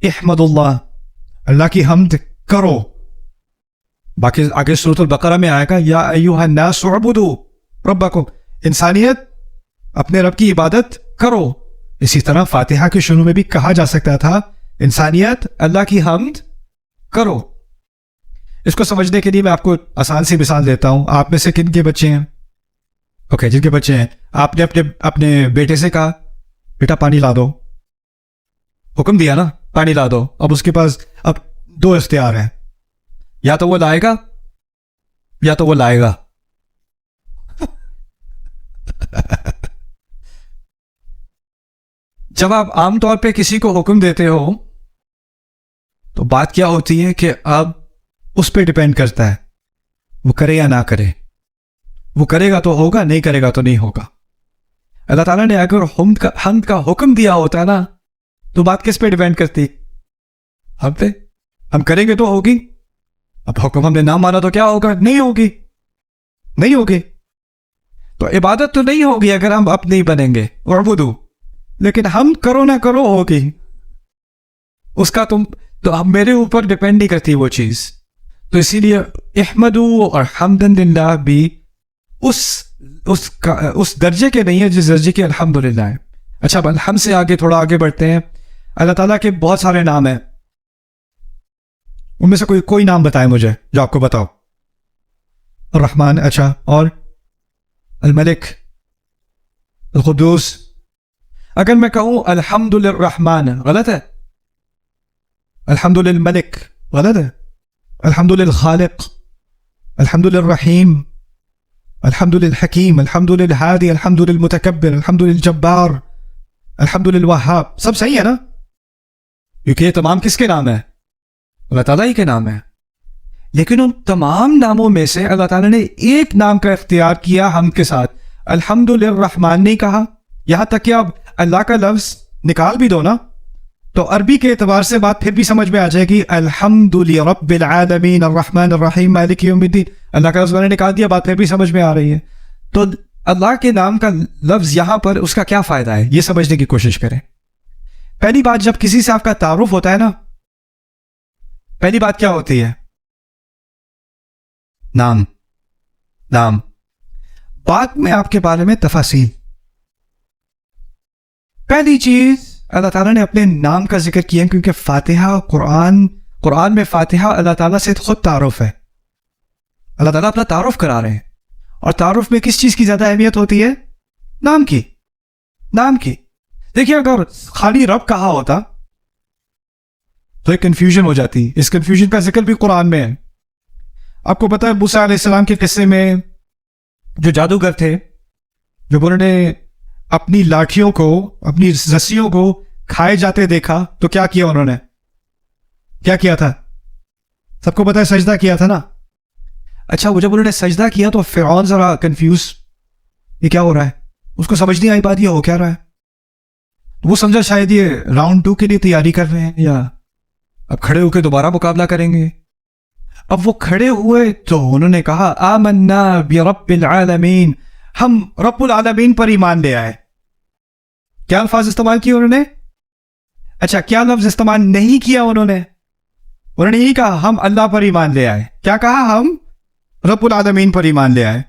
احمدullah, اللہ کی حمد کرو. باقی آگے سورۃ البقرہ میں آئے گا یا ایھا الناس اعبدوا ربکم, انسانیت اپنے رب کی عبادت کرو. اسی طرح فاتحہ کے شروع میں بھی کہا جا سکتا تھا انسانیت اللہ کی حمد کرو. اس کو سمجھنے کے لیے میں آپ کو آسان سی مثال دیتا ہوں. آپ میں سے کن کے بچے ہیں؟ اوکے, جن کے بچے ہیں, آپ نے اپنے بیٹے سے کہا بیٹا پانی لا دو, حکم دیا نا پانی لا دو. اب اس کے پاس اب دو اختیار ہیں, یا تو وہ لائے گا یا تو وہ لائے گا. جب آپ عام طور پہ کسی کو حکم دیتے ہو تو بات کیا ہوتی ہے کہ اب اس پہ ڈیپینڈ کرتا ہے وہ کرے یا نہ کرے. وہ کرے گا تو ہوگا, نہیں کرے گا تو نہیں ہوگا. اللہ تعالیٰ نے اگر حمد کا حکم دیا ہوتا ہے نا تو بات کس پہ ڈیپینڈ کرتی؟ ہم پہ. ہم کریں گے تو ہوگی. اب حکم ہم نے نہ مانا تو کیا ہوگا؟ نہیں ہوگی, نہیں ہوگی. تو عبادت تو نہیں ہوگی اگر ہم اب نہیں بنیں گے اعبدوا, لیکن ہم کرو نہ کرو ہوگی. اس کا تو اب میرے اوپر ڈیپینڈ نہیں کرتی وہ چیز. تو اسی لیے احمدوا اور حمدن للہ بھی اس درجے کے نہیں ہے جس درجے کے الحمدللہ ہے. اچھا, اب الحمد سے آگے تھوڑا آگے بڑھتے ہیں. اللہ تعالیٰ کے بہت سارے نام ہیں, ان میں سے کوئی نام بتائیں مجھے جو آپ کو بتاؤ. الرحمن, اچھا, اور الملک, القدوس. اگر میں کہوں الحمد للرحمن غلط ہے, الحمد للملک غلط ہے, الحمد للخالق, الحمد للرحیم, الحمد للحکیم, الحمد للہادی, الحمد للمتکبر, الحمد للجبار, الحمد للوہاب, سب صحیح ہے نا؟ کیونکہ یہ تمام کس کے نام ہیں؟ اللہ تعالیٰ ہی کے نام ہیں. لیکن ان تمام ناموں میں سے اللہ تعالیٰ نے ایک نام کا اختیار کیا ہم کے ساتھ, الحمد للرحمن نہیں کہا. یہاں تک کہ اب اللہ کا لفظ نکال بھی دو نا تو عربی کے اعتبار سے بات پھر بھی سمجھ میں آ جائے گی. الحمد لرب العالمین الرحمن الرحیم مالک یوم الدین, اللہ کا لفظ میں نے نکال دیا, بات پھر بھی سمجھ میں آ رہی ہے. تو اللہ کے نام کا لفظ یہاں پر اس کا کیا فائدہ ہے یہ سمجھنے کی کوشش کریں. پہلی بات, جب کسی سے آپ کا تعارف ہوتا ہے نا, پہلی بات کیا ہوتی ہے؟ نام. بعد میں آپ کے بارے میں تفاصیل. پہلی چیز اللہ تعالیٰ نے اپنے نام کا ذکر کیا کیونکہ فاتحہ قرآن میں فاتحہ اللہ تعالیٰ سے خود تعارف ہے. اللہ تعالیٰ اپنا تعارف کرا رہے ہیں, اور تعارف میں کس چیز کی زیادہ اہمیت ہوتی ہے؟ نام کی. دیکھیے, اگر خالی رب کہا ہوتا تو ایک کنفیوژن ہو جاتی. اس کنفیوژن کا ذکر بھی قرآن میں ہے. آپ کو پتا ہے موسیٰ علیہ السلام کے قصے میں جو جادوگر تھے, جب انہوں نے اپنی لاٹھیوں کو, اپنی رسیوں کو کھائے جاتے دیکھا تو کیا کیا انہوں نے؟ کیا کیا تھا؟ سب کو پتا ہے, سجدہ کیا تھا نا. اچھا, وہ جب انہوں نے سجدہ کیا تو فرعون ذرا کنفیوز, یہ کیا ہو رہا ہے؟ اس کو سمجھ نہیں آئی بات, یہ ہو کیا رہا ہے. وہ سمجھا شاید یہ راؤنڈ 2 کے لیے تیاری کر رہے ہیں یا اب کھڑے ہو کے دوبارہ مقابلہ کریں گے. اب وہ کھڑے ہوئے تو انہوں نے کہا آمنا برب العالمین, ہم رب العالمین پر ایمان لے آئے. کیا الفاظ استعمال کیے انہوں نے؟ اچھا, کیا لفظ استعمال نہیں کیا انہوں نے یہی کہا ہم اللہ پر ایمان لے آئے. کیا کہا؟ ہم رب العالمین پر ایمان لے آئے.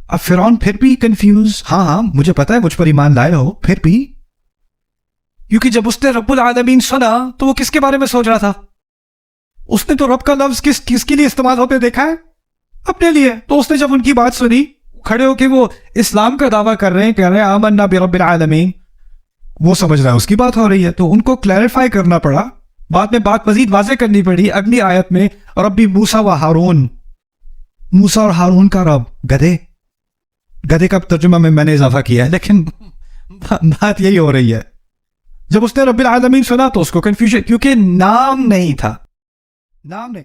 اب فرعون پھر بھی کنفیوز, ہاں مجھے پتا ہے مجھ پر ایمان لائے ہو, پھر بھی, کیونکہ جب اس نے رب العالمین سنا تو وہ کس کے بارے میں سوچ رہا تھا؟ اس نے تو رب کا لفظ کس کے لیے استعمال ہوتے دیکھا ہے؟ اپنے لیے. تو اس نے جب ان کی بات سنی, کھڑے ہو کے وہ اسلام کا دعویٰ کر رہے ہیں آمنا برب العالمین, وہ سمجھ رہا ہے اس کی بات ہو رہی ہے. تو ان کو کلیریفائی کرنا پڑا, بعد میں بات مزید واضح کرنی پڑی اگلی آیت میں, ربی موسیٰ و ہارون, موسیٰ اور ہارون کا رب. گدھے کا ترجمہ میں نے اضافہ کیا ہے, لیکن بات یہی ہو رہی ہے. جب اس نے رب العالمین سنا تو اس کو کنفیوژن, کیونکہ نام نہیں تھا. نام نہیں.